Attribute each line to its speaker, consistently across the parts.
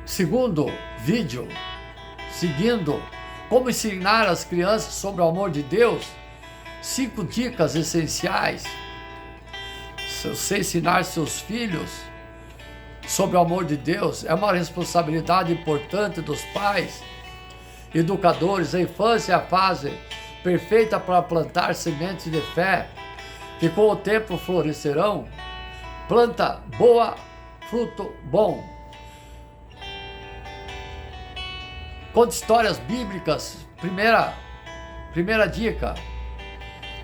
Speaker 1: segundo vídeo, seguindo como ensinar as crianças sobre o amor de Deus, 5 dicas essenciais. Se você ensinar seus filhos sobre o amor de Deus, é uma responsabilidade importante dos pais, educadores. A infância é a fase perfeita para plantar sementes de fé, que com o tempo florescerão. Planta boa, fruto bom. Conte histórias bíblicas. Primeira dica.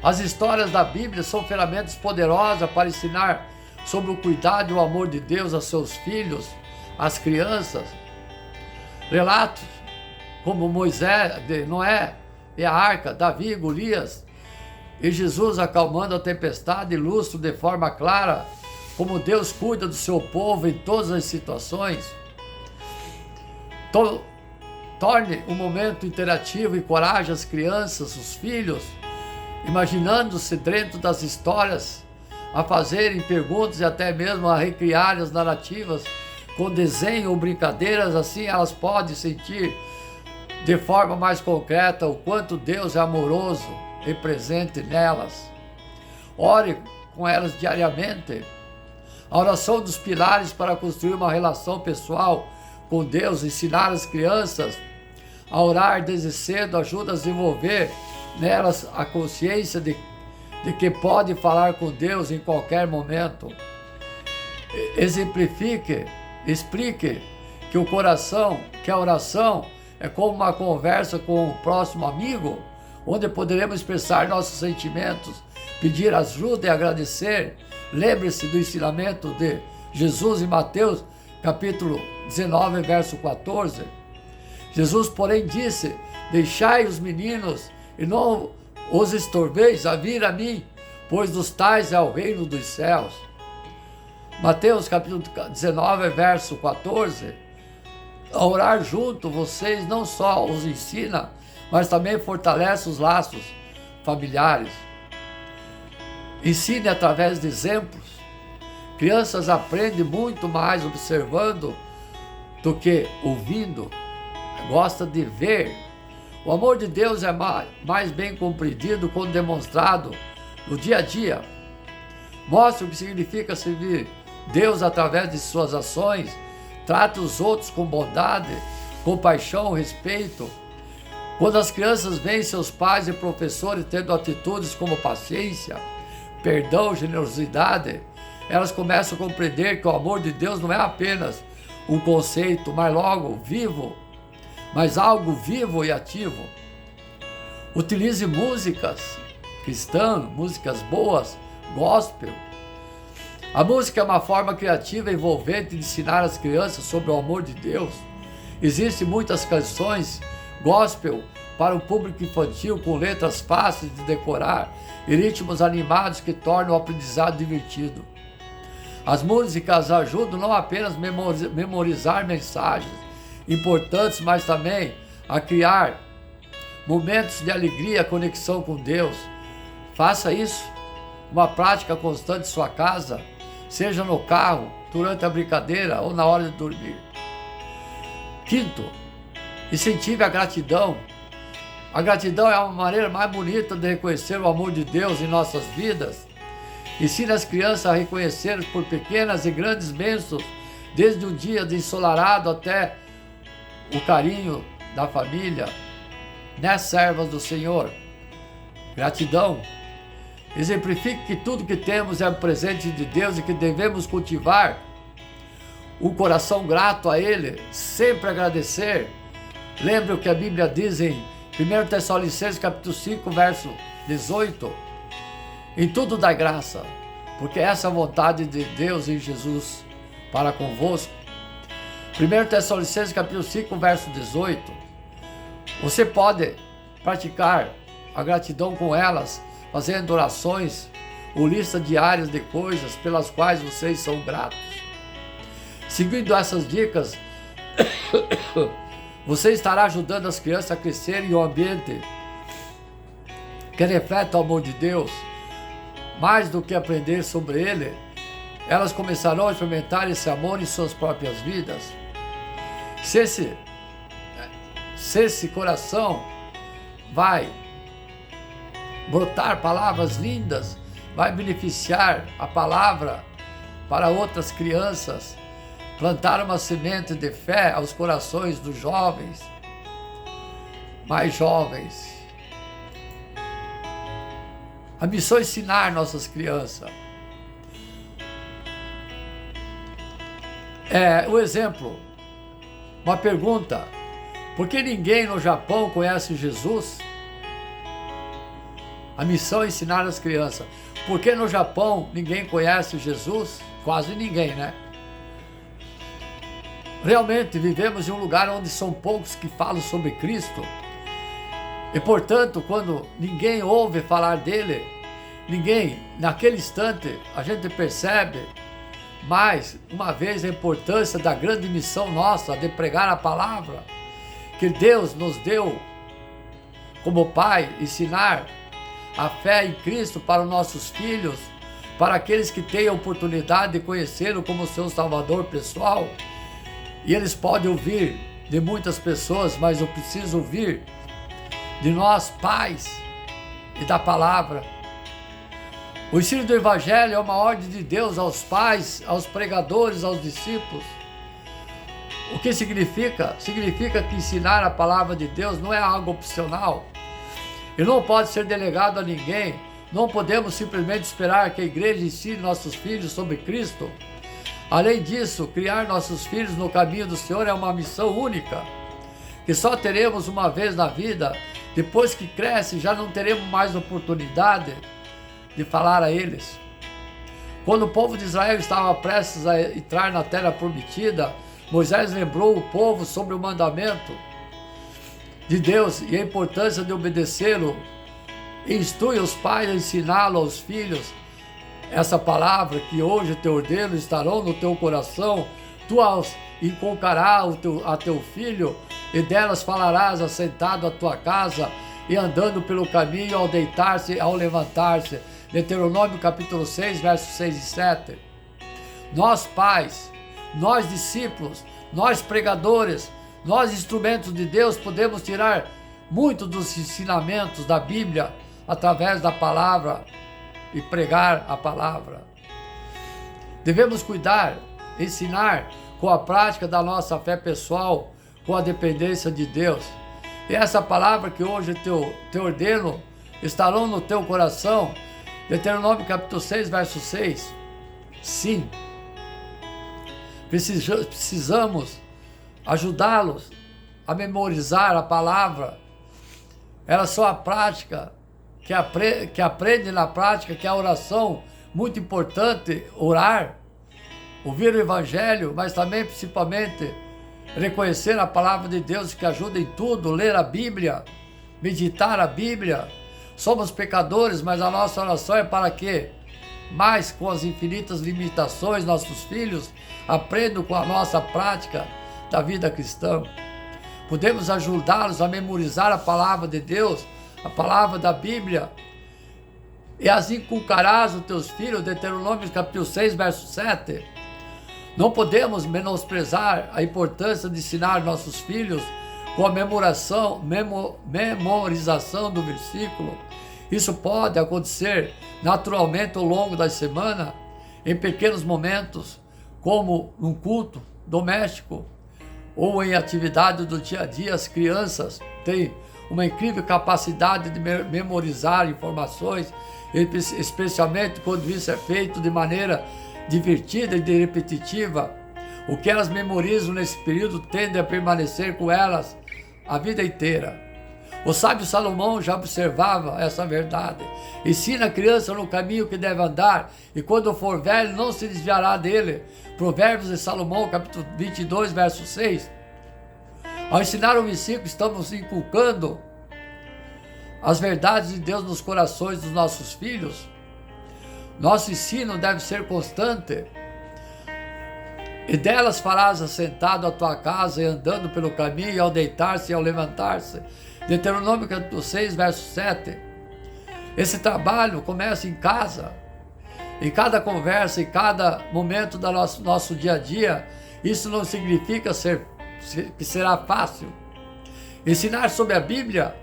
Speaker 1: As histórias da Bíblia são ferramentas poderosas para ensinar sobre o cuidado e o amor de Deus a seus filhos, às crianças. Relatos como Moisés, Noé e a arca, Davi e Golias, e Jesus acalmando a tempestade, ilustram de forma clara como Deus cuida do seu povo em todas as situações. Torne um momento interativo e encoraje as crianças, os filhos, imaginando-se dentro das histórias, a fazerem perguntas e até mesmo a recriar as narrativas com desenho ou brincadeiras. Assim elas podem sentir de forma mais concreta o quanto Deus é amoroso e presente nelas. Ore com elas diariamente. A oração dos pilares para construir uma relação pessoal com Deus. Ensinar as crianças a orar desde cedo ajuda a desenvolver nelas a consciência de que pode falar com Deus em qualquer momento. Explique que a oração é como uma conversa com o próximo amigo, onde poderemos expressar nossos sentimentos, pedir ajuda e agradecer. Lembre-se do ensinamento de Jesus em Mateus, capítulo 19, verso 14. Jesus, porém, disse: deixai os meninos e não os estorveis a vir a mim, pois dos tais é o reino dos céus. Mateus capítulo 19, verso 14. A orar junto, vocês não só os ensina, mas também fortalece os laços familiares. Ensine através de exemplos. Crianças aprendem muito mais observando do que ouvindo. Gosta de ver. O amor de Deus é mais bem compreendido quando demonstrado no dia a dia. Mostre o que significa servir Deus através de suas ações. Trate os outros com bondade, compaixão, respeito. Quando as crianças veem seus pais e professores tendo atitudes como paciência, perdão, generosidade, elas começam a compreender que o amor de Deus não é apenas um conceito, mas algo vivo e ativo. Utilize músicas cristãs, músicas boas, gospel. A música é uma forma criativa e envolvente de ensinar as crianças sobre o amor de Deus. Existem muitas canções gospel para o público infantil com letras fáceis de decorar e ritmos animados que tornam o aprendizado divertido. As músicas ajudam não apenas a memorizar mensagens importantes, mas também a criar momentos de alegria, conexão com Deus. Faça isso, uma prática constante em sua casa, seja no carro, durante a brincadeira ou na hora de dormir. Quinto, incentive a gratidão. A gratidão é uma maneira mais bonita de reconhecer o amor de Deus em nossas vidas. Ensine as crianças a reconhecer por pequenas e grandes bênçãos, desde um dia de ensolarado até o carinho da família, né, servas do Senhor? Gratidão. Exemplifique que tudo que temos é um presente de Deus e que devemos cultivar um coração grato a Ele, sempre agradecer. Lembre o que a Bíblia diz em 1 Tessalonicenses capítulo 5, verso 18. Em tudo dai graça, porque essa é a vontade de Deus em Jesus para convosco. 1 Tessalonicenses capítulo 5, verso 18. Você pode praticar a gratidão com elas, fazendo orações ou lista diárias de coisas pelas quais vocês são gratos. Seguindo essas dicas, você estará ajudando as crianças a crescerem em um ambiente que reflete o amor de Deus. Mais do que aprender sobre ele, elas começarão a experimentar esse amor em suas próprias vidas. Se esse coração vai brotar palavras lindas, vai beneficiar a palavra para outras crianças, plantar uma semente de fé aos corações dos jovens, mais jovens. A missão é ensinar nossas crianças. O exemplo, uma pergunta: por que ninguém no Japão conhece Jesus? A missão é ensinar as crianças. Por que no Japão ninguém conhece Jesus? Quase ninguém, né? Realmente vivemos em um lugar onde são poucos que falam sobre Cristo. E portanto, quando ninguém ouve falar dele, naquele instante, a gente percebe mais uma vez a importância da grande missão nossa de pregar a palavra que Deus nos deu como Pai, ensinar a fé em Cristo para os nossos filhos, para aqueles que têm a oportunidade de conhecê-lo como seu Salvador pessoal. E eles podem ouvir de muitas pessoas, mas eu preciso ouvir de nós, pais, e da palavra. O ensino do Evangelho é uma ordem de Deus aos pais, aos pregadores, aos discípulos. O que significa? Significa que ensinar a palavra de Deus não é algo opcional e não pode ser delegado a ninguém. Não podemos simplesmente esperar que a igreja ensine nossos filhos sobre Cristo. Além disso, criar nossos filhos no caminho do Senhor é uma missão única, que só teremos uma vez na vida. Depois que cresce, já não teremos mais oportunidade de falar a eles. Quando o povo de Israel estava prestes a entrar na terra prometida, Moisés lembrou o povo sobre o mandamento de Deus e a importância de obedecê-lo. Instrui os pais a ensiná-lo aos filhos. Essa palavra que hoje te ordeno estarão no teu coração, tu as inculcarás a teu filho, e delas falarás assentado à tua casa e andando pelo caminho, ao deitar-se, ao levantar-se. Deuteronômio capítulo 6, versos 6 e 7. Nós pais, nós discípulos, nós pregadores, nós instrumentos de Deus, podemos tirar muito dos ensinamentos da Bíblia através da palavra e pregar a palavra. Devemos cuidar, ensinar com a prática da nossa fé pessoal, com a dependência de Deus. E essa palavra que hoje te ordeno estarão no teu coração. Deuteronômio capítulo 6, verso 6. Sim, precisamos ajudá-los a memorizar a palavra. Ela só a prática, que aprende na prática, que é a oração, muito importante, orar, ouvir o Evangelho, mas também, principalmente, reconhecer a palavra de Deus que ajuda em tudo, ler a Bíblia, meditar a Bíblia. Somos pecadores, mas a nossa oração é para que, mais com as infinitas limitações, nossos filhos aprendam com a nossa prática da vida cristã. Podemos ajudá-los a memorizar a palavra de Deus, a palavra da Bíblia, e as inculcarás os teus filhos, Deuteronômio capítulo 6, verso 7. Não podemos menosprezar a importância de ensinar nossos filhos com a memorização do versículo. Isso pode acontecer naturalmente ao longo da semana, em pequenos momentos, como num culto doméstico ou em atividade do dia a dia. As crianças têm uma incrível capacidade de memorizar informações, especialmente quando isso é feito de maneira divertida e repetitiva. O que elas memorizam nesse período tende a permanecer com elas a vida inteira. O sábio Salomão já observava essa verdade. Ensina a criança no caminho que deve andar, e quando for velho não se desviará dele. Provérbios de Salomão, capítulo 22, verso 6. Ao ensinar o versículo, estamos inculcando as verdades de Deus nos corações dos nossos filhos. Nosso ensino deve ser constante. E delas farás assentado à tua casa e andando pelo caminho, e ao deitar-se e ao levantar-se. Deuteronômio capítulo 6, verso 7. Esse trabalho começa em casa, em cada conversa, em cada momento do nosso dia a dia. Isso não significa ser que será fácil. Ensinar sobre a Bíblia,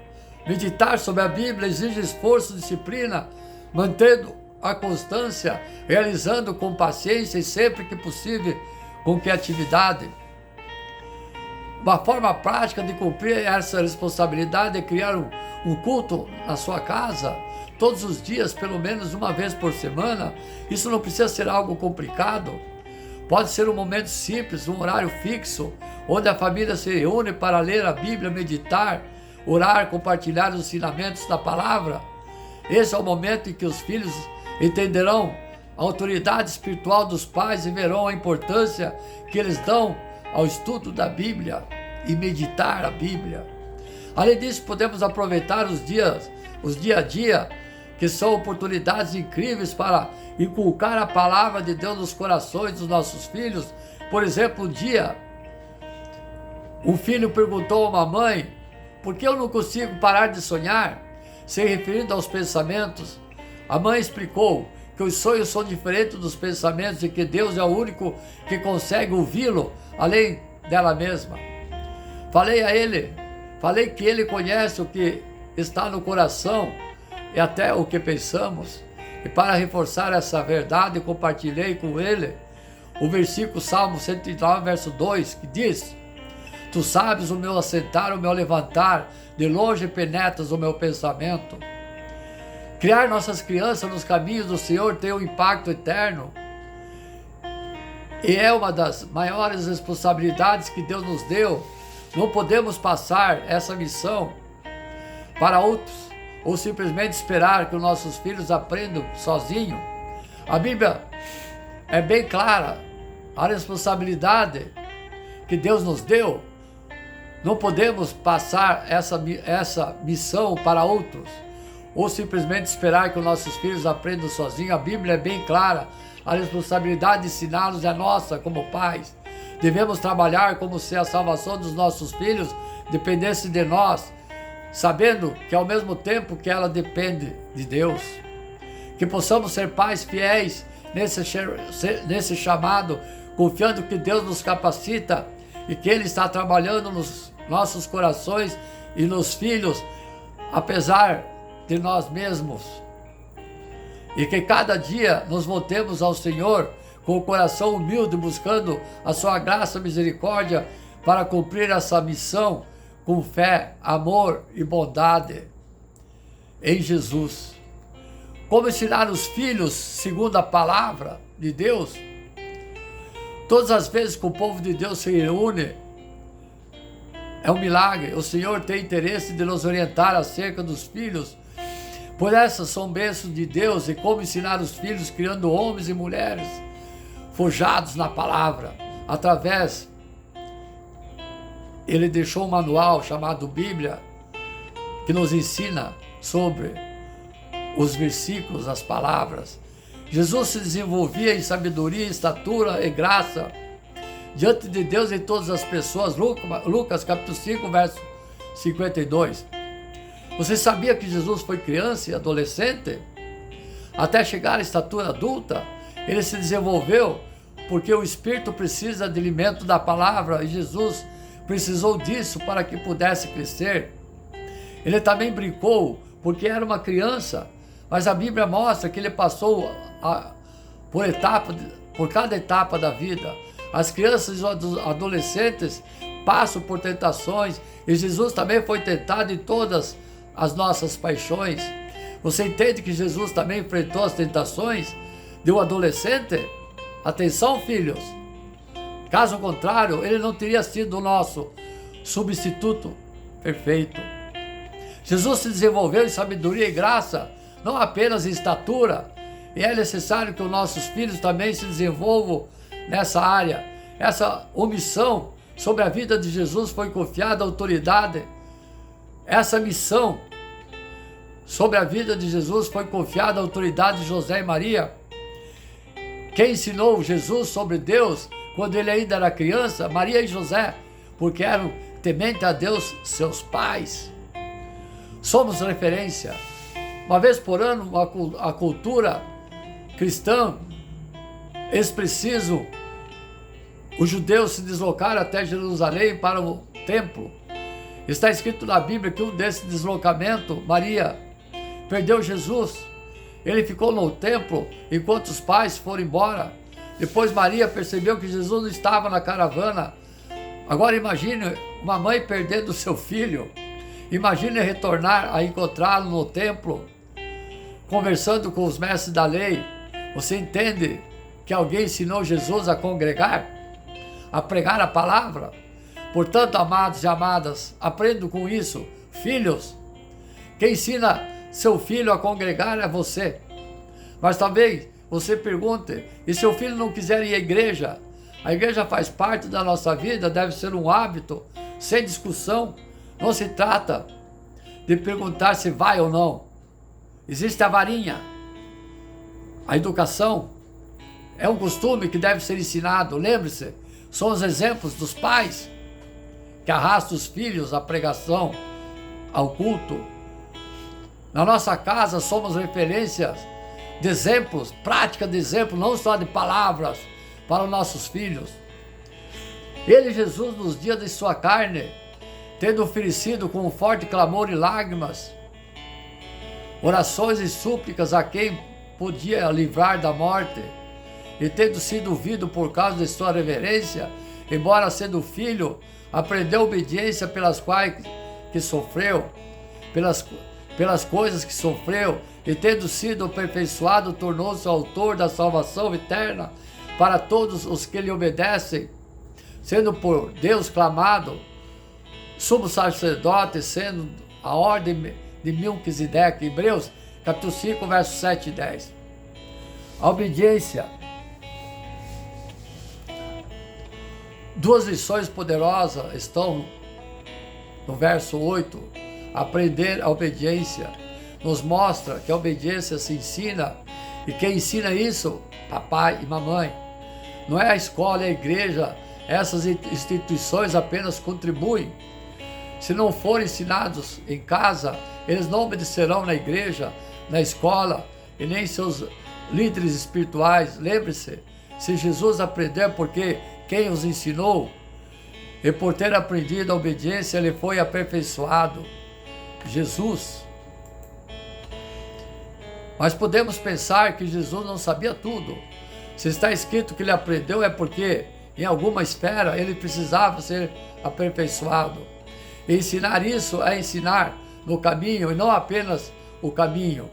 Speaker 1: meditar sobre a Bíblia exige esforço, disciplina, mantendo a constância, realizando com paciência e sempre que possível com criatividade. Uma forma prática de cumprir essa responsabilidade é criar um culto na sua casa, todos os dias, pelo menos uma vez por semana. Isso não precisa ser algo complicado. Pode ser um momento simples, um horário fixo, onde a família se reúne para ler a Bíblia, meditar, orar, compartilhar os ensinamentos da palavra. Esse é o momento em que os filhos entenderão a autoridade espiritual dos pais e verão a importância que eles dão ao estudo da Bíblia e meditar a Bíblia. Além disso, podemos aproveitar os dia a dia, que são oportunidades incríveis para inculcar a palavra de Deus nos corações dos nossos filhos. Por exemplo, um dia, um filho perguntou a uma mãe: por que eu não consigo parar de sonhar? Se referindo aos pensamentos, a mãe explicou que os sonhos são diferentes dos pensamentos e que Deus é o único que consegue ouvi-lo além dela mesma. Falei que ele conhece o que está no coração e até o que pensamos. E para reforçar essa verdade, compartilhei com ele o versículo Salmo 109, verso 2, que diz: Tu sabes o meu assentar, o meu levantar, de longe penetras o meu pensamento. Criar nossas crianças nos caminhos do Senhor tem um impacto eterno. E é uma das maiores responsabilidades que Deus nos deu. Não podemos passar essa missão para outros, ou simplesmente esperar que os nossos filhos aprendam sozinhos. A Bíblia é bem clara, a responsabilidade que Deus nos deu. Não podemos passar essa missão para outros, ou simplesmente esperar que os nossos filhos aprendam sozinhos. A Bíblia é bem clara, a responsabilidade de ensiná-los é nossa como pais. Devemos trabalhar como se a salvação dos nossos filhos dependesse de nós, sabendo que ao mesmo tempo que ela depende de Deus. Que possamos ser pais fiéis nesse chamado, confiando que Deus nos capacita e que Ele está trabalhando nos nossos corações e nos filhos, apesar de nós mesmos. E que cada dia nos voltemos ao Senhor com o coração humilde, buscando a sua graça e misericórdia para cumprir essa missão com fé, amor e bondade em Jesus. Como ensinar os filhos segundo a palavra de Deus? Todas as vezes que o povo de Deus se reúne, é um milagre. O Senhor tem interesse de nos orientar acerca dos filhos. Por essas são bênçãos de Deus, e como ensinar os filhos, criando homens e mulheres forjados na palavra. Ele deixou um manual chamado Bíblia, que nos ensina sobre os versículos, as palavras. Jesus se desenvolvia em sabedoria, estatura e graça diante de Deus e todas as pessoas. Lucas capítulo 5, verso 52. Você sabia que Jesus foi criança e adolescente? Até chegar à estatura adulta, ele se desenvolveu porque o Espírito precisa de alimento da palavra, e Jesus precisou disso para que pudesse crescer. Ele também brincou porque era uma criança, mas a Bíblia mostra que ele passou por cada etapa da vida. As crianças e os adolescentes passam por tentações, e Jesus também foi tentado em todas as nossas paixões. Você entende que Jesus também enfrentou as tentações de um adolescente? Atenção, filhos! Caso contrário, ele não teria sido o nosso substituto perfeito. Jesus se desenvolveu em sabedoria e graça, não apenas em estatura, e é necessário que os nossos filhos também se desenvolvam nessa área. Essa omissão sobre a vida de Jesus foi confiada à autoridade. Essa missão sobre a vida de Jesus foi confiada à autoridade de José e Maria. Quem ensinou Jesus sobre Deus quando ele ainda era criança? Maria e José, porque eram tementes a Deus, seus pais. Somos referência. Uma vez por ano, a cultura cristã, eles precisam os judeus se deslocaram até Jerusalém para o templo. Está escrito na Bíblia que um desses deslocamentos, Maria perdeu Jesus. Ele ficou no templo enquanto os pais foram embora. Depois Maria percebeu que Jesus não estava na caravana. Agora imagine uma mãe perdendo seu filho. Imagine retornar a encontrá-lo no templo, conversando com os mestres da lei. Você entende que alguém ensinou Jesus a congregar, a pregar a palavra? Portanto, amados e amadas, aprendam com isso. Filhos, quem ensina seu filho a congregar é você. Mas talvez você pergunte, e se o filho não quiser ir à igreja? A igreja faz parte da nossa vida, deve ser um hábito, sem discussão. Não se trata de perguntar se vai ou não. Existe a varinha. A educação é um costume que deve ser ensinado. Lembre-se, são os exemplos dos pais que arrastam os filhos à pregação, ao culto. Na nossa casa somos referências de exemplos, prática de exemplo, não só de palavras, para os nossos filhos. Ele, Jesus, nos dias de sua carne, tendo oferecido com um forte clamor e lágrimas, orações e súplicas a quem podia livrar da morte, e tendo sido ouvido por causa de sua reverência, embora sendo filho, aprendeu obediência pelas quais que sofreu, pelas coisas que sofreu, e tendo sido aperfeiçoado, tornou-se autor da salvação eterna para todos os que lhe obedecem, sendo por Deus clamado sumo sacerdote, sendo a ordem de Melquisedeque. Hebreus capítulo 5, versos 7 e 10. A obediência. Duas lições poderosas estão no verso 8. Aprender a obediência nos mostra que a obediência se ensina, e quem ensina isso? Papai e mamãe. Não é a escola, é a igreja. Essas instituições apenas contribuem. Se não forem ensinados em casa, eles não obedecerão na igreja, na escola e nem seus líderes espirituais. Lembre-se, se Jesus aprendeu porque quem os ensinou, e por ter aprendido a obediência, ele foi aperfeiçoado. Jesus. Mas podemos pensar que Jesus não sabia tudo. Se está escrito que ele aprendeu, é porque em alguma esfera ele precisava ser aperfeiçoado. E ensinar isso é ensinar no caminho, e não apenas o caminho.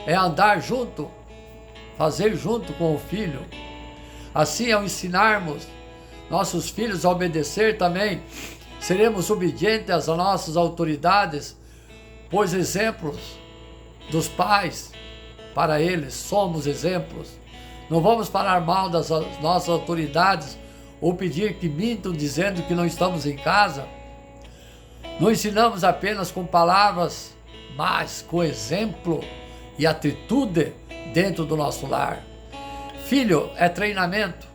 Speaker 1: É andar junto, fazer junto com o filho. Assim, ao ensinarmos nossos filhos a obedecer também, seremos obedientes às nossas autoridades, pois exemplos dos pais, para eles somos exemplos. Não vamos falar mal das nossas autoridades ou pedir que mintam dizendo que não estamos em casa. Não ensinamos apenas com palavras, mas com exemplo e atitude dentro do nosso lar. Filho é treinamento.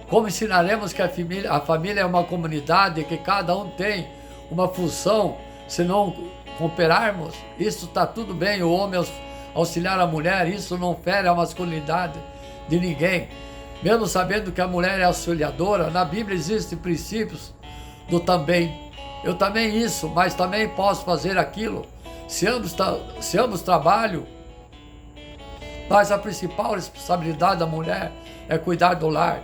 Speaker 1: Como ensinaremos que a família é uma comunidade, que cada um tem uma função, se não cooperarmos? Isso está tudo bem, o homem auxiliar a mulher, isso não fere a masculinidade de ninguém. Mesmo sabendo que a mulher é auxiliadora, na Bíblia existem princípios do também. Eu também isso, mas também posso fazer aquilo. Se ambos trabalham, mas a principal responsabilidade da mulher é cuidar do lar.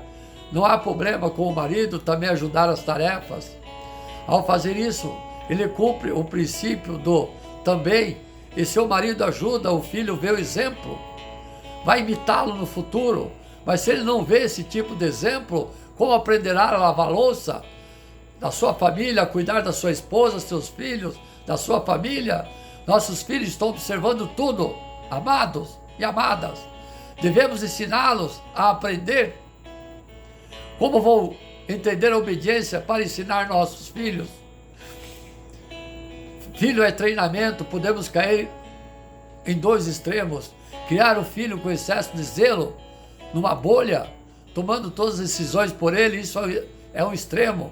Speaker 1: Não há problema com o marido também ajudar as tarefas. Ao fazer isso, ele cumpre o princípio do também. E seu marido ajuda, o filho vê o exemplo, vai imitá-lo no futuro. Mas se ele não vê esse tipo de exemplo, como aprenderá a lavar a louça da sua família, a cuidar da sua esposa, seus filhos, da sua família? Nossos filhos estão observando tudo, amados e amadas. Devemos ensiná-los a aprender. Como vou entender a obediência para ensinar nossos filhos? Filho é treinamento. Podemos cair em dois extremos. Criar o filho com excesso de zelo, numa bolha, tomando todas as decisões por ele. Isso é um extremo.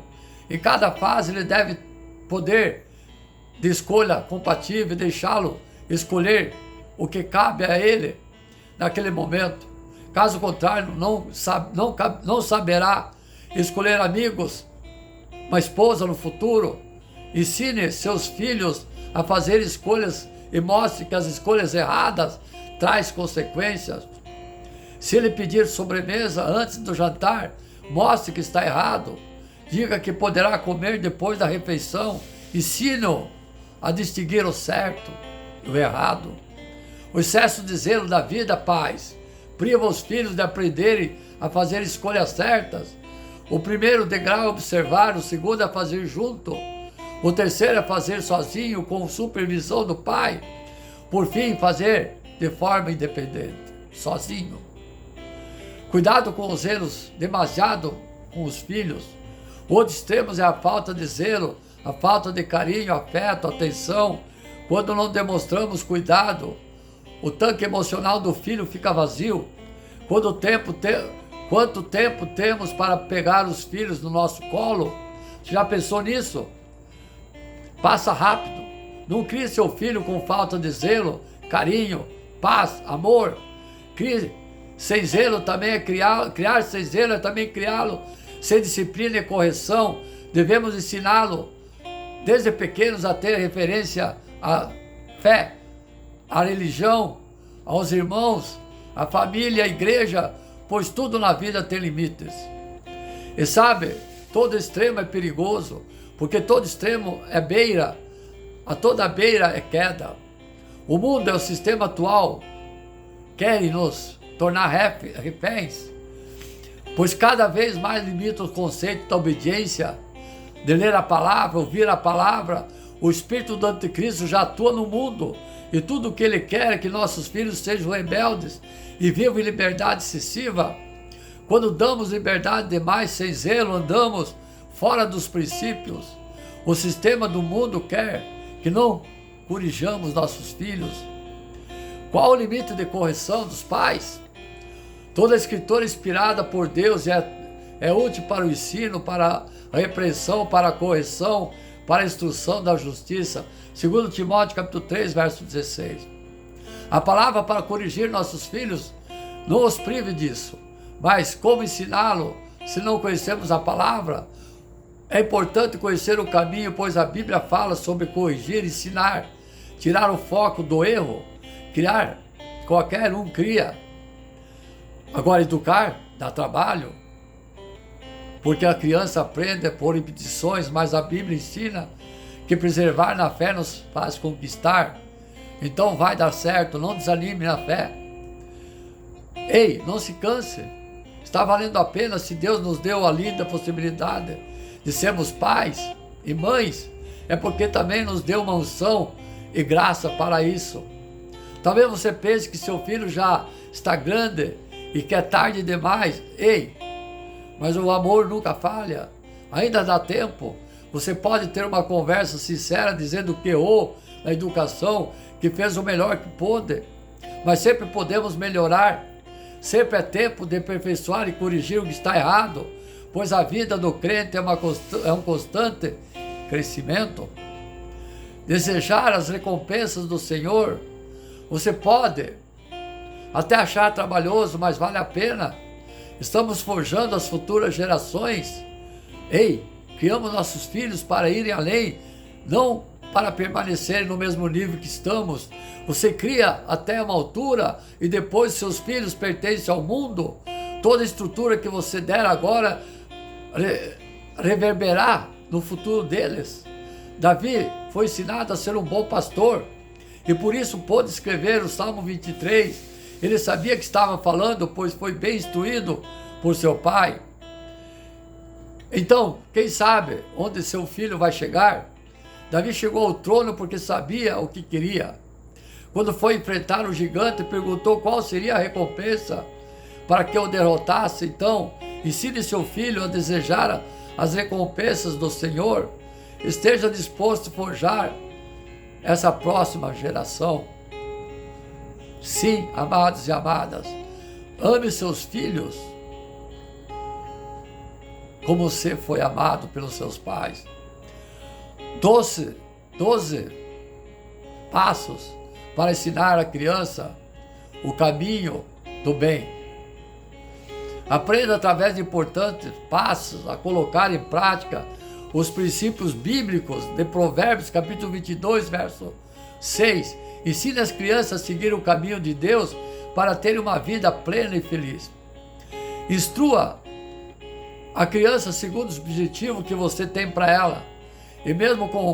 Speaker 1: Em cada fase ele deve poder de escolha compatível e deixá-lo escolher o que cabe a ele naquele momento. Caso contrário, não saberá escolher amigos, uma esposa no futuro. Ensine seus filhos a fazer escolhas e mostre que as escolhas erradas traz consequências. Se ele pedir sobremesa antes do jantar, mostre que está errado. Diga que poderá comer depois da refeição. Ensine-o a distinguir o certo e o errado. O excesso de zelo da vida, pais, priva os filhos de aprenderem a fazer escolhas certas. O primeiro degrau é observar, o segundo é fazer junto, o terceiro é fazer sozinho, com supervisão do pai. Por fim, fazer de forma independente, sozinho. Cuidado com os zelos demasiado com os filhos. Outros extremos é a falta de zelo, a falta de carinho, afeto, atenção. Quando não demonstramos cuidado, o tanque emocional do filho fica vazio. Quanto tempo temos para pegar os filhos no nosso colo? Você já pensou nisso? Passa rápido. Não crie seu filho com falta de zelo, carinho, paz, amor. Crie sem zelo também é criar sem zelo é também criá-lo sem disciplina e correção. Devemos ensiná-lo desde pequenos a ter referência à fé, à religião, aos irmãos, à família, à igreja, pois tudo na vida tem limites. E sabe, todo extremo é perigoso, porque todo extremo é beira, a toda beira é queda. O mundo é o sistema atual, querem nos tornar reféns, pois cada vez mais limita o conceito da obediência, de ler a palavra, ouvir a palavra. O espírito do anticristo já atua no mundo, e tudo o que ele quer é que nossos filhos sejam rebeldes e vivam em liberdade excessiva. Quando damos liberdade demais sem zelo, andamos fora dos princípios. O sistema do mundo quer que não corrijamos nossos filhos. Qual o limite de correção dos pais? Toda a escritura inspirada por Deus é útil para o ensino, para a repreensão, para a correção, para a instrução da justiça. 2 Timóteo capítulo 3, verso 16. A palavra para corrigir nossos filhos não os prive disso, mas como ensiná-lo se não conhecemos a palavra? É importante conhecer o caminho, pois a Bíblia fala sobre corrigir, ensinar, tirar o foco do erro, criar, qualquer um cria. Agora, educar dá trabalho, porque a criança aprende por repetições, mas a Bíblia ensina que preservar na fé nos faz conquistar. Então vai dar certo, não desanime na fé. Ei, não se canse. Está valendo a pena se Deus nos deu a linda possibilidade de sermos pais e mães. É porque também nos deu uma unção e graça para isso. Talvez você pense que seu filho já está grande e que é tarde demais. Ei, mas o amor nunca falha. Ainda dá tempo. Você pode ter uma conversa sincera dizendo que errou na educação, que fez o melhor que pôde. Mas sempre podemos melhorar. Sempre é tempo de aperfeiçoar e corrigir o que está errado, pois a vida do crente é um constante crescimento. Desejar as recompensas do Senhor, você pode até achar trabalhoso, mas vale a pena. Estamos forjando as futuras gerações. Ei, criamos nossos filhos para irem além, não para permanecerem no mesmo nível que estamos. Você cria até uma altura e depois seus filhos pertencem ao mundo. Toda a estrutura que você der agora reverberará no futuro deles. Davi foi ensinado a ser um bom pastor e por isso pôde escrever o Salmo 23. Ele sabia que estava falando, pois foi bem instruído por seu pai. Então, quem sabe onde seu filho vai chegar? Davi chegou ao trono porque sabia o que queria. Quando foi enfrentar o gigante, perguntou qual seria a recompensa para que o derrotasse. Então, ensine seu filho a desejar as recompensas do Senhor. Esteja disposto a forjar essa próxima geração. Sim, amados e amadas, ame seus filhos como você foi amado pelos seus pais. 12 passos para ensinar a criança o caminho do bem. Aprenda através de importantes passos a colocar em prática os princípios bíblicos de Provérbios, capítulo 22, verso 6. Ensine as crianças a seguir o caminho de Deus para terem uma vida plena e feliz. Instrua a criança segundo os objetivos que você tem para ela. E mesmo com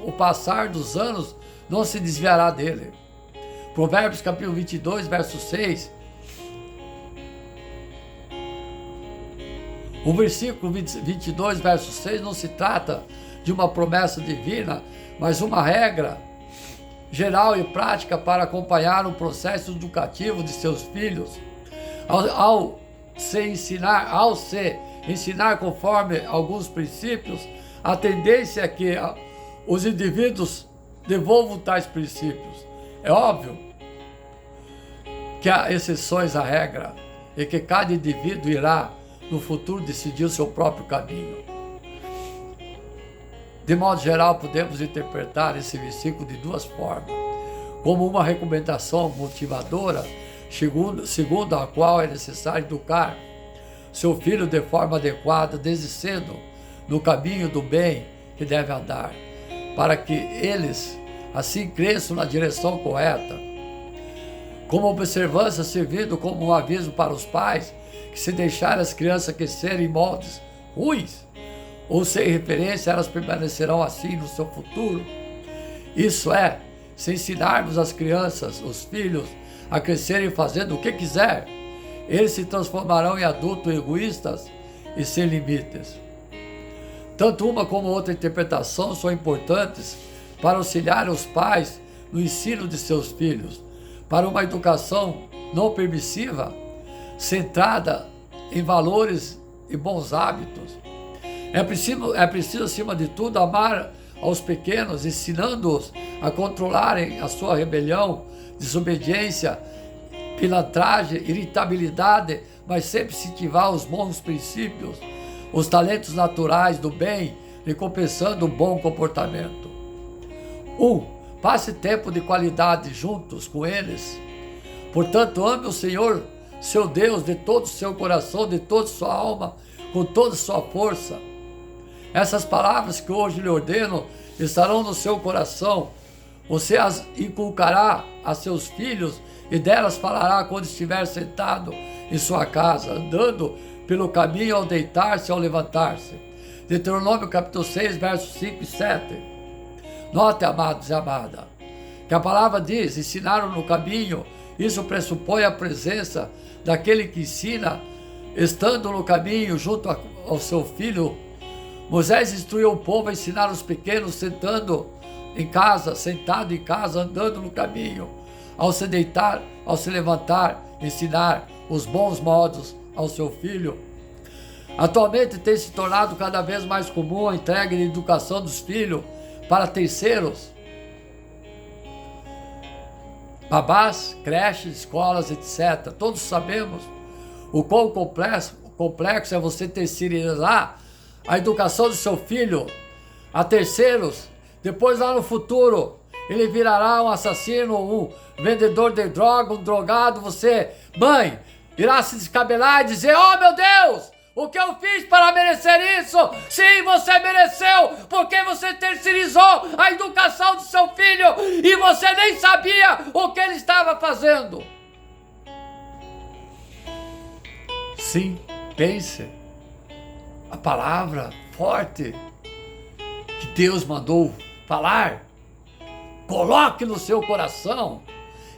Speaker 1: o passar dos anos, não se desviará dele. Provérbios capítulo 22, verso 6. O versículo 22, verso 6, não se trata de uma promessa divina, mas uma regra geral e prática para acompanhar o processo educativo de seus filhos. Ao se ensinar conforme alguns princípios, a tendência é que os indivíduos devolvam tais princípios. É óbvio que há exceções à regra e que cada indivíduo irá no futuro decidir o seu próprio caminho. De modo geral, podemos interpretar esse versículo de duas formas: como uma recomendação motivadora, segundo a qual é necessário educar seu filho de forma adequada desde cedo no caminho do bem que deve andar, para que eles assim cresçam na direção correta. Como observância, servindo como um aviso para os pais que, se deixarem as crianças crescerem em moldes ruins ou sem referência, elas permanecerão assim no seu futuro. Isso é, se ensinarmos as crianças, os filhos, a crescerem fazendo o que quiser, eles se transformarão em adultos egoístas e sem limites. Tanto uma como outra interpretação são importantes para auxiliar os pais no ensino de seus filhos, para uma educação não permissiva, centrada em valores e bons hábitos. É preciso, acima de tudo, amar aos pequenos, ensinando-os a controlarem a sua rebelião, desobediência, pilantragem, irritabilidade, mas sempre incentivar os bons princípios, os talentos naturais do bem, recompensando o bom comportamento. 1. Passe tempo de qualidade juntos com eles. Portanto, ame o Senhor, seu Deus, de todo o seu coração, de toda a sua alma, com toda a sua força. Essas palavras que hoje lhe ordeno estarão no seu coração. Você as inculcará a seus filhos e delas falará quando estiver sentado em sua casa, andando pelo caminho ao deitar-se e ao levantar-se. Deuteronômio capítulo 6, versos 5 e 7. Note, amados e amadas, que a palavra diz, ensinaram no caminho. Isso pressupõe a presença daquele que ensina, estando no caminho junto ao seu filho. Moisés instruiu o povo a ensinar os pequenos sentado em casa, andando no caminho, ao se deitar, ao se levantar, ensinar os bons modos ao seu filho. Atualmente tem se tornado cada vez mais comum a entrega de educação dos filhos para terceiros, babás, creches, escolas, etc. Todos sabemos o quão complexo é você terceirizar a educação do seu filho a terceiros. Depois, lá no futuro, ele virará um assassino, um vendedor de droga, um drogado. Você, mãe, irá se descabelar e dizer: oh meu Deus, o que eu fiz para merecer isso? Sim, você mereceu, porque você terceirizou a educação do seu filho e você nem sabia o que ele estava fazendo. Sim, pense. A palavra forte que Deus mandou falar, coloque no seu coração.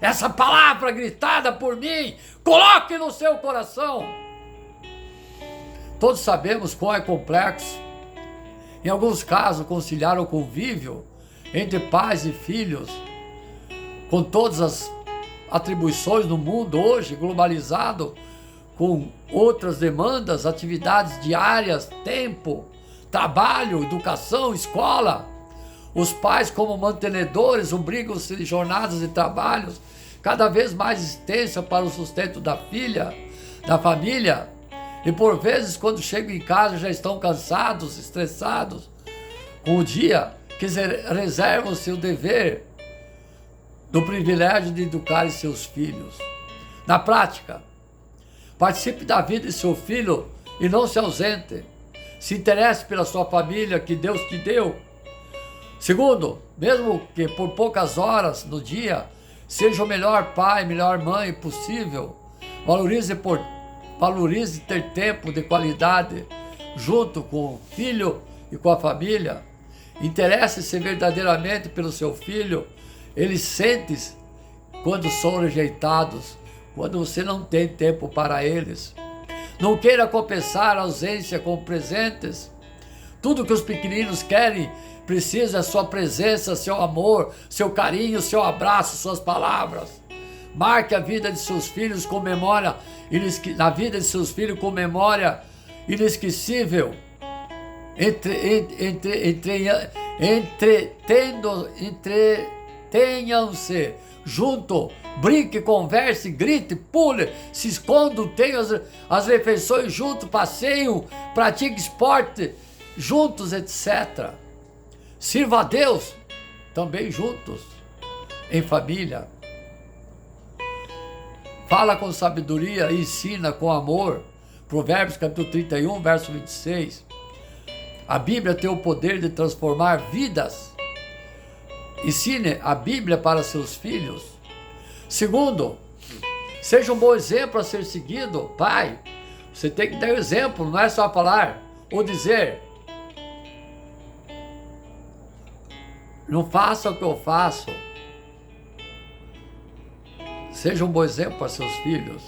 Speaker 1: Essa palavra gritada por mim, coloque no seu coração. Todos sabemos quão é complexo, em alguns casos, conciliar o convívio entre pais e filhos, com todas as atribuições no mundo hoje, globalizado, com outras demandas, atividades diárias, tempo, trabalho, educação, escola. Os pais, como mantenedores, obrigam-se de jornadas de trabalhos cada vez mais extensas para o sustento da filha, da família. E por vezes, quando chegam em casa, já estão cansados, estressados com o dia, que reservam-se o dever do privilégio de educar seus filhos. Na prática, Participe da vida de seu filho e não se ausente. Se interesse pela sua família que Deus te deu. Segundo, mesmo que por poucas horas no dia, seja o melhor pai, melhor mãe possível. Valorize ter tempo de qualidade junto com o filho e com a família. Interesse-se verdadeiramente pelo seu filho. Eles sentem quando são rejeitados, quando você não tem tempo para eles. Não queira compensar a ausência com presentes. Tudo que os pequeninos querem precisa da sua presença, seu amor, seu carinho, seu abraço, suas palavras. Marque a vida de seus filhos com memória, na vida de seus filhos com memória inesquecível. Entretenham-se junto, brinque, converse, grite, pule, se escondam, tenham as refeições juntos, passeiam, pratique esporte juntos, etc. Sirva a Deus também juntos, em família. Fala com sabedoria e ensina com amor. Provérbios capítulo 31, verso 26. A Bíblia tem o poder de transformar vidas. Ensine a Bíblia para seus filhos. Segundo, seja um bom exemplo a ser seguido. Pai, você tem que dar o exemplo, não é só falar ou dizer. Não faça o que eu faço. Seja um bom exemplo para seus filhos.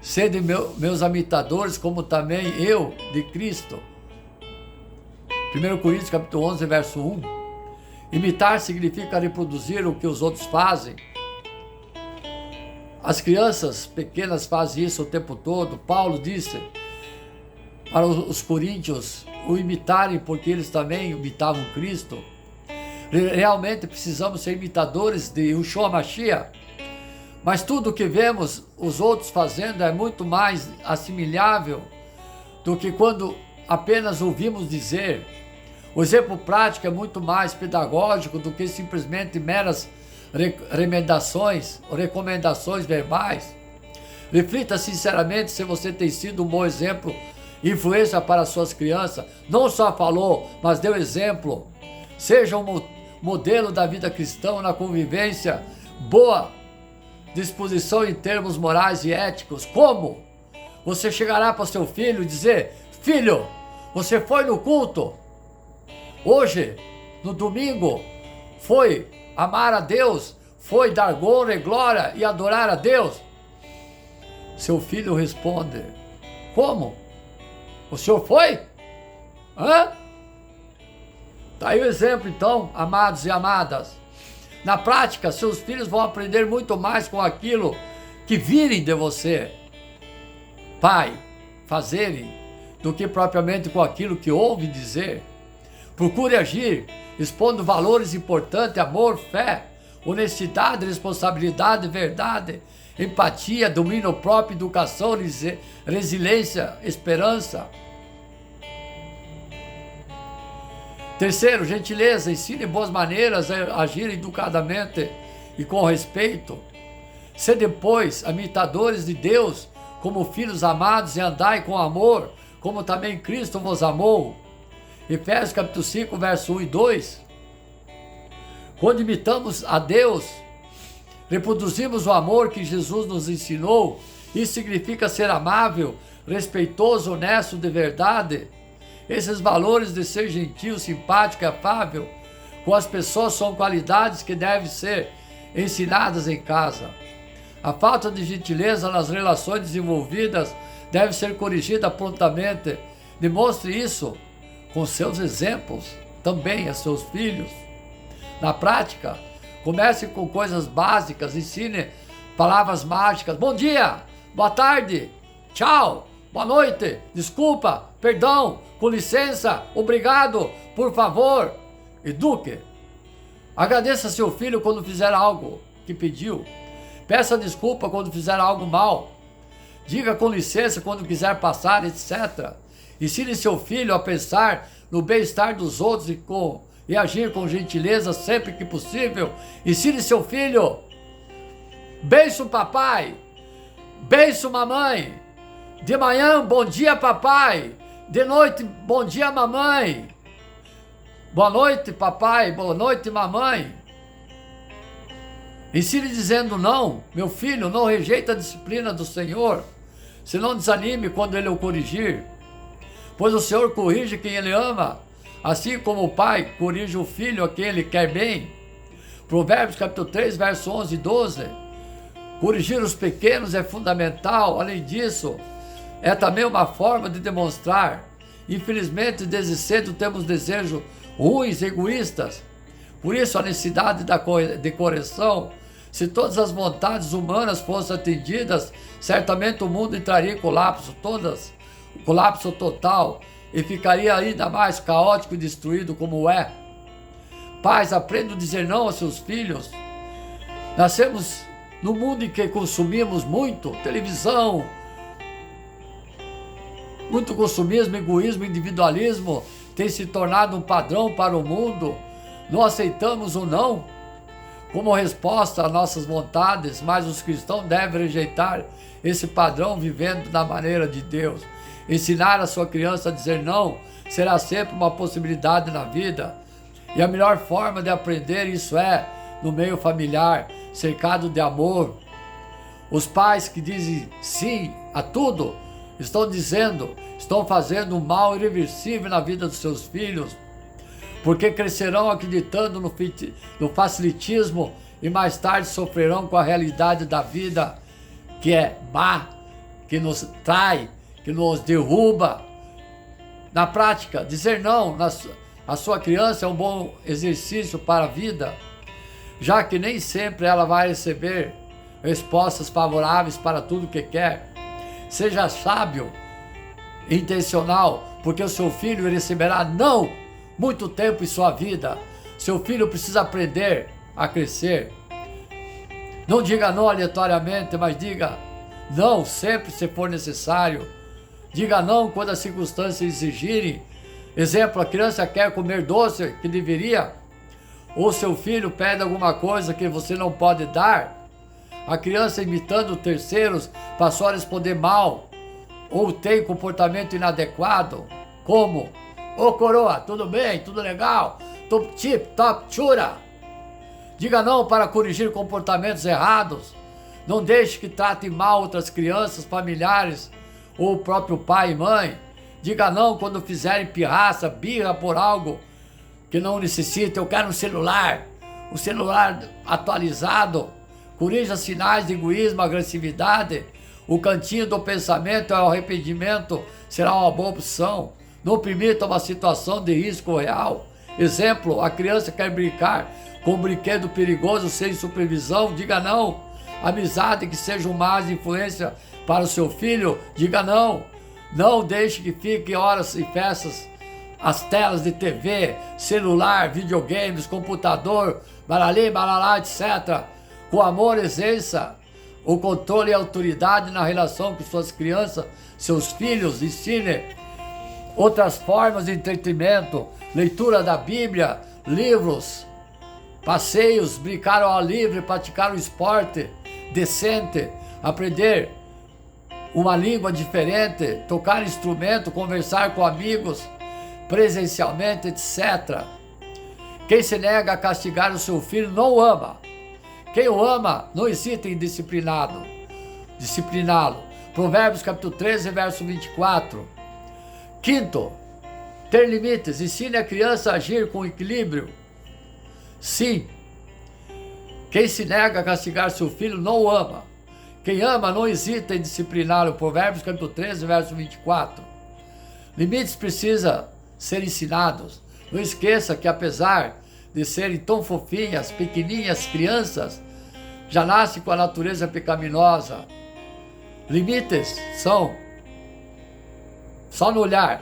Speaker 1: Sede meus imitadores, como também eu de Cristo. 1 Coríntios capítulo 11, verso 1. Imitar significa reproduzir o que os outros fazem. As crianças pequenas fazem isso o tempo todo. Paulo disse para os coríntios o imitarem, porque eles também imitavam Cristo. Realmente precisamos ser imitadores de Yeshua Mashiach. Mas tudo o que vemos os outros fazendo é muito mais assimilável do que quando apenas ouvimos dizer. O exemplo prático é muito mais pedagógico do que simplesmente meras recomendações ou recomendações verbais. Reflita sinceramente se você tem sido um bom exemplo, influência para suas crianças. Não só falou, mas deu exemplo. Seja um modelo da vida cristã na convivência, boa disposição em termos morais e éticos. Como? Você chegará para seu filho e dizer: filho, você foi no culto? Hoje, no domingo, foi amar a Deus, foi dar honra e glória e adorar a Deus? Seu filho responde: como? O senhor foi? Hã? Tá aí o exemplo então, amados e amadas. Na prática, seus filhos vão aprender muito mais com aquilo que virem de você, pai, fazerem, do que propriamente com aquilo que ouve dizer. Procure agir, expondo valores importantes: amor, fé, honestidade, responsabilidade, verdade, empatia, domínio próprio, educação, resiliência, esperança. Terceiro, gentileza. Ensine boas maneiras a agir educadamente e com respeito. Se depois imitadores de Deus, como filhos amados, e andai com amor, como também Cristo vos amou. Efésios capítulo 5, verso 1 e 2. Quando imitamos a Deus, reproduzimos o amor que Jesus nos ensinou. Isso significa ser amável, respeitoso, honesto, de verdade. Esses valores de ser gentil, simpático e afável com as pessoas são qualidades que devem ser ensinadas em casa. A falta de gentileza nas relações desenvolvidas deve ser corrigida prontamente. Demonstre isso com seus exemplos também a seus filhos. Na prática, comece com coisas básicas, ensine palavras mágicas: bom dia, boa tarde, tchau, boa noite, desculpa, perdão, com licença, obrigado, por favor. Eduque. Agradeça seu filho quando fizer algo que pediu. Peça desculpa quando fizer algo mal. Diga com licença quando quiser passar, etc. Ensine seu filho a pensar no bem-estar dos outros e agir com gentileza sempre que possível. Ensine seu filho: benção papai, benção mamãe, De manhã, bom dia, papai. De noite, bom dia, mamãe. Boa noite, papai. Boa noite, mamãe. Ensine dizendo não. Meu filho, não rejeita a disciplina do Senhor. Se não desanime quando Ele o corrigir. Pois o Senhor corrige quem Ele ama, assim como o pai corrige o filho a quem Ele quer bem. Provérbios capítulo 3, verso 11 e 12. Corrigir os pequenos é fundamental. Além disso, é também uma forma de demonstrar. Infelizmente, desde cedo temos desejos ruins e egoístas. Por isso, a necessidade de correção. Se todas as vontades humanas fossem atendidas, certamente o mundo entraria em colapso total, e ficaria ainda mais caótico e destruído como é. Pais, aprendam a dizer não aos seus filhos. Nascemos num mundo em que consumimos muito televisão, muito consumismo, egoísmo, individualismo tem se tornado um padrão para o mundo. Não aceitamos o não como resposta às nossas vontades, mas os cristãos devem rejeitar esse padrão vivendo da maneira de Deus. Ensinar a sua criança a dizer não será sempre uma possibilidade na vida. E a melhor forma de aprender isso é no meio familiar, cercado de amor. Os pais que dizem sim a tudo estão fazendo um mal irreversível na vida dos seus filhos, porque crescerão acreditando no facilitismo e mais tarde sofrerão com a realidade da vida, que é má, que nos trai, que nos derruba. Na prática, dizer não à sua criança é um bom exercício para a vida, já que nem sempre ela vai receber respostas favoráveis para tudo que quer. Seja sábio e intencional, porque o seu filho receberá não muito tempo em sua vida. Seu filho precisa aprender a crescer. Não diga não aleatoriamente, mas diga não sempre se for necessário. Diga não quando as circunstâncias exigirem. Exemplo, a criança quer comer doce que deveria, ou seu filho pede alguma coisa que você não pode dar. A criança, imitando terceiros, passou a responder mal, ou tem comportamento inadequado, como: ô coroa, tudo bem, tudo legal, top tip, top chura. Diga não para corrigir comportamentos errados. Não deixe que tratem mal outras crianças, familiares ou o próprio pai e mãe. Diga não quando fizerem pirraça, birra por algo que não necessita. Eu quero um celular atualizado. Corrija sinais de egoísmo, agressividade. O cantinho do pensamento é o arrependimento, será uma boa opção. Não permita uma situação de risco real. Exemplo, a criança quer brincar com um brinquedo perigoso sem supervisão. Diga não. Amizade que seja uma má influência para o seu filho. Diga não. Não deixe que fique horas em festas as telas de TV, celular, videogames, computador, baralê, balalá, etc. Com amor, exerça o controle e a autoridade na relação com suas crianças, seus filhos. Ensine outras formas de entretenimento, leitura da Bíblia, livros, passeios, brincar ao ar livre, praticar um esporte decente, aprender uma língua diferente, tocar instrumento, conversar com amigos, presencialmente, etc. Quem se nega a castigar o seu filho não o ama. Quem o ama não hesita em discipliná-lo. Provérbios capítulo 13, verso 24. Quinto, ter limites. Ensine a criança a agir com equilíbrio. Sim. Quem se nega a castigar seu filho não o ama. Quem ama não hesita em discipliná-lo. Provérbios capítulo 13, verso 24. Limites precisam ser ensinados. Não esqueça que apesar de serem tão fofinhas, pequeninhas crianças, já nascem com a natureza pecaminosa. Limites são só no olhar.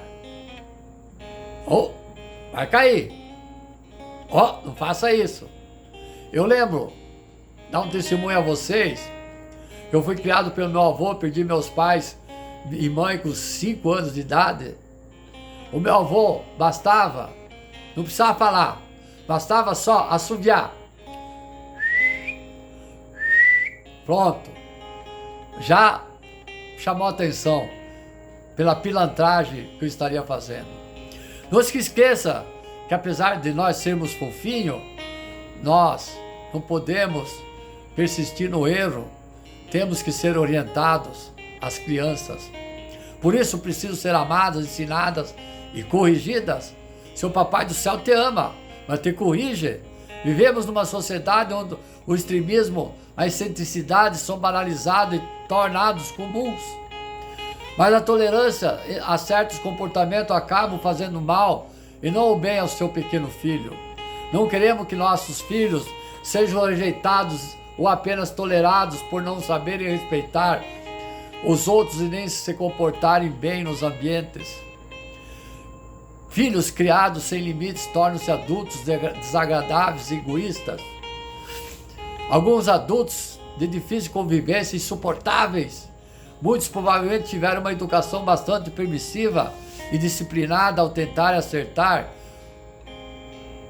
Speaker 1: Oh, vai cair. Oh, não faça isso. Eu lembro, dar um testemunho a vocês. Eu fui criado pelo meu avô, perdi meus pais e mãe com 5 anos de idade. O meu avô não precisava falar, bastava só assoviar. Pronto. Já chamou a atenção. pela pilantragem que eu estaria fazendo. Não se esqueça que apesar de nós sermos fofinhos, nós não podemos persistir no erro. Temos que ser orientados, as crianças. Por isso precisam ser amadas, ensinadas e corrigidas. Seu papai do céu te ama, mas te corrige. Vivemos numa sociedade onde o extremismo, a excentricidade são banalizados e tornados comuns. Mas a tolerância a certos comportamentos acabam fazendo mal e não o bem ao seu pequeno filho. Não queremos que nossos filhos sejam rejeitados ou apenas tolerados por não saberem respeitar os outros e nem se comportarem bem nos ambientes. Filhos criados sem limites tornam-se adultos desagradáveis e egoístas. Alguns adultos de difícil convivência insuportáveis. Muitos provavelmente tiveram uma educação bastante permissiva e disciplinada ao tentar acertar.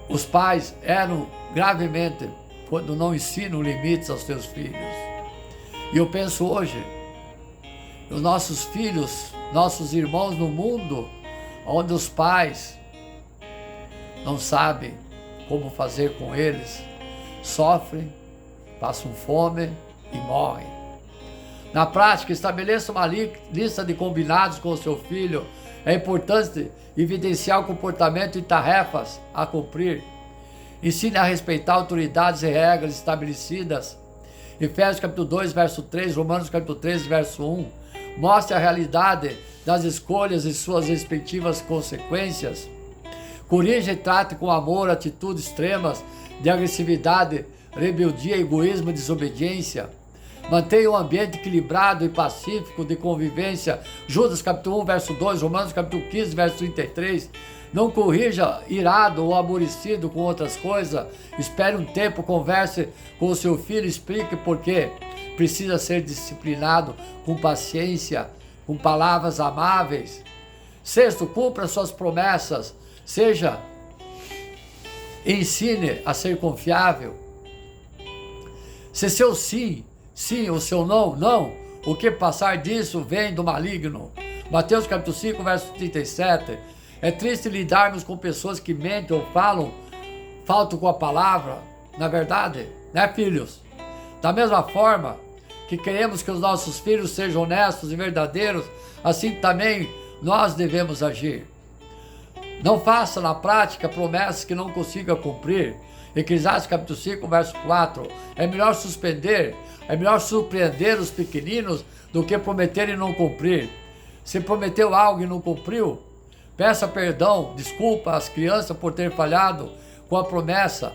Speaker 1: Os pais erram gravemente quando não ensinam limites aos seus filhos. E eu penso hoje, os nossos filhos, nossos irmãos no mundo, onde os pais não sabem como fazer com eles, sofrem, passam fome e morrem. Na prática, estabeleça uma lista de combinados com o seu filho. É importante evidenciar o comportamento e tarefas a cumprir. Ensine a respeitar autoridades e regras estabelecidas. Efésios capítulo 2, verso 3, Romanos capítulo 13, verso 1. Mostre a realidade das escolhas e suas respectivas consequências. Corrija e trate com amor atitudes extremas de agressividade, rebeldia, egoísmo e desobediência. Mantenha um ambiente equilibrado e pacífico de convivência. Judas capítulo 1, verso 2, Romanos capítulo 15, verso 33. Não corrija irado ou aborrecido com outras coisas. Espere um tempo, converse com o seu filho, explique por quê. Precisa ser disciplinado com paciência, com palavras amáveis. Sexto, cumpra suas promessas. Ensine a ser confiável. Se seu sim, sim, o seu não, não, o que passar disso vem do maligno. Mateus capítulo 5, verso 37. É triste lidarmos com pessoas que mentem ou faltam com a palavra, na verdade, né, filhos? Da mesma forma que queremos que os nossos filhos sejam honestos e verdadeiros, assim também nós devemos agir. Não faça na prática promessas que não consiga cumprir. Eclesiastes capítulo 5, verso 4. É melhor surpreender os pequeninos do que prometer e não cumprir. Se prometeu algo e não cumpriu, peça perdão, desculpa às crianças por ter falhado com a promessa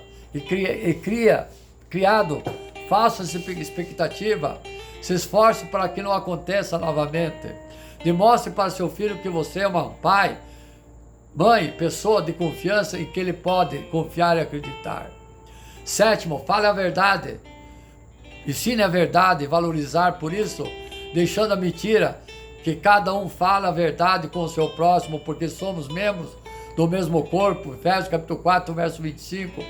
Speaker 1: criado falsa expectativa. Se esforce para que não aconteça novamente. Demonstre para seu filho que você é um pai, mãe, pessoa de confiança em que ele pode confiar e acreditar. Sétimo, fale a verdade. Ensine a verdade e valorizar por isso, deixando a mentira, que cada um fala a verdade com o seu próximo, porque somos membros do mesmo corpo. Efésios capítulo 4, verso 25.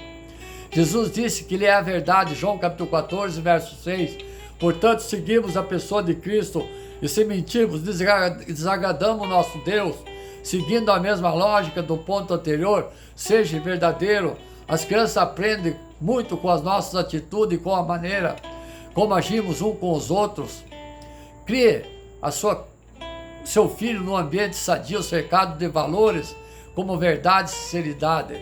Speaker 1: Jesus disse que ele é a verdade. João capítulo 14, verso 6. Portanto, seguimos a pessoa de Cristo e se mentirmos, desagradamos o nosso Deus. Seguindo a mesma lógica do ponto anterior, seja verdadeiro. As crianças aprendem muito com as nossas atitudes e com a maneira como agimos uns com os outros. Crie seu filho num ambiente sadio, cercado de valores como verdade e sinceridade.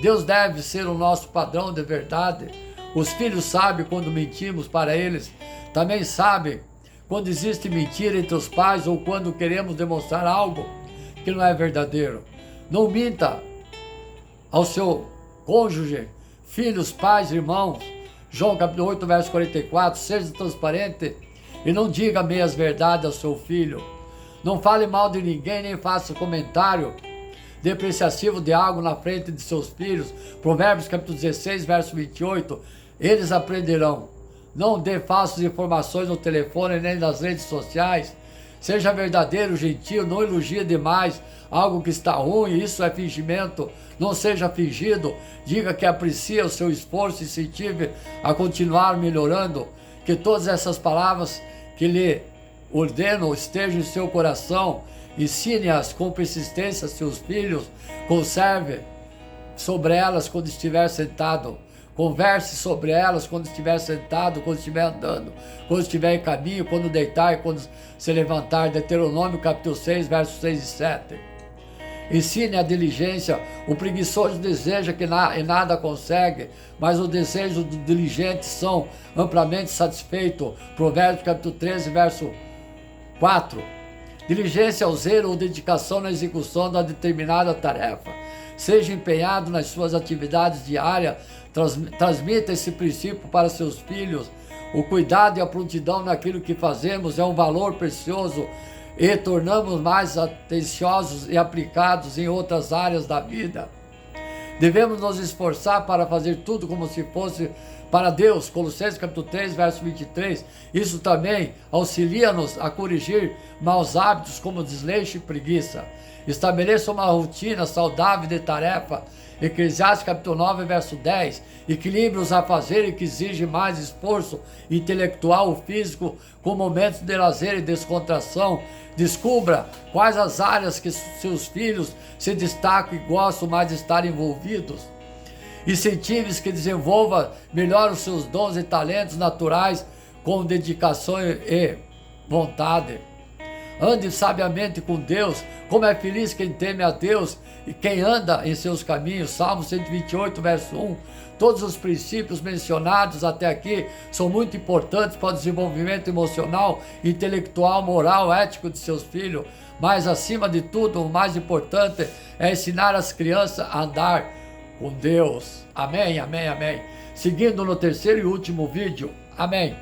Speaker 1: Deus deve ser o nosso padrão de verdade. Os filhos sabem quando mentimos para eles. Também sabem quando existe mentira entre os pais ou quando queremos demonstrar algo que não é verdadeiro. Não minta ao seu cônjuge, filhos, pais, irmãos. João capítulo 8, verso 44. Seja transparente e não diga meias verdades ao seu filho. Não fale mal de ninguém, nem faça comentário depreciativo de algo na frente de seus filhos. Provérbios capítulo 16, verso 28. Eles aprenderão. Não dê falsas informações no telefone nem nas redes sociais. Seja verdadeiro, gentil, não elogie demais algo que está ruim, isso é fingimento. Não seja fingido, diga que aprecia o seu esforço e incentive a continuar melhorando. Que todas essas palavras que lhe ordeno estejam em seu coração, Ensine-as com persistência seus filhos, conserve sobre elas quando estiver sentado, converse sobre elas quando estiver sentado, quando estiver andando, quando estiver em caminho, quando deitar e quando se levantar. Deuteronômio capítulo 6, versos 6 e 7. Ensine a diligência. O preguiçoso deseja e nada consegue, mas os desejos do diligente são amplamente satisfeitos. Provérbios capítulo 13, verso 4. Diligência ao zelo ou dedicação na execução da determinada tarefa. Seja empenhado nas suas atividades diárias. Transmita esse princípio para seus filhos. O cuidado e a prontidão naquilo que fazemos é um valor precioso e tornamos mais atenciosos e aplicados em outras áreas da vida. Devemos nos esforçar para fazer tudo como se fosse para Deus. Colossenses capítulo 3, verso 23. Isso também auxilia-nos a corrigir maus hábitos como desleixo e preguiça. Estabeleça uma rotina saudável de tarefa. Eclesiastes capítulo 9, verso 10. Equilibre os afazeres que exigem mais esforço intelectual ou físico com momentos de lazer e descontração. Descubra quais as áreas que seus filhos se destacam e gostam mais de estar envolvidos. Incentive-os que desenvolva melhor os seus dons e talentos naturais com dedicação e vontade. Ande sabiamente com Deus. Como é feliz quem teme a Deus e quem anda em seus caminhos. Salmo 128, verso 1. Todos os princípios mencionados até aqui são muito importantes para o desenvolvimento emocional, intelectual, moral, ético de seus filhos. Mas, acima de tudo, o mais importante é ensinar as crianças a andar com Deus. Amém, amém, amém. Seguindo no terceiro e último vídeo. Amém.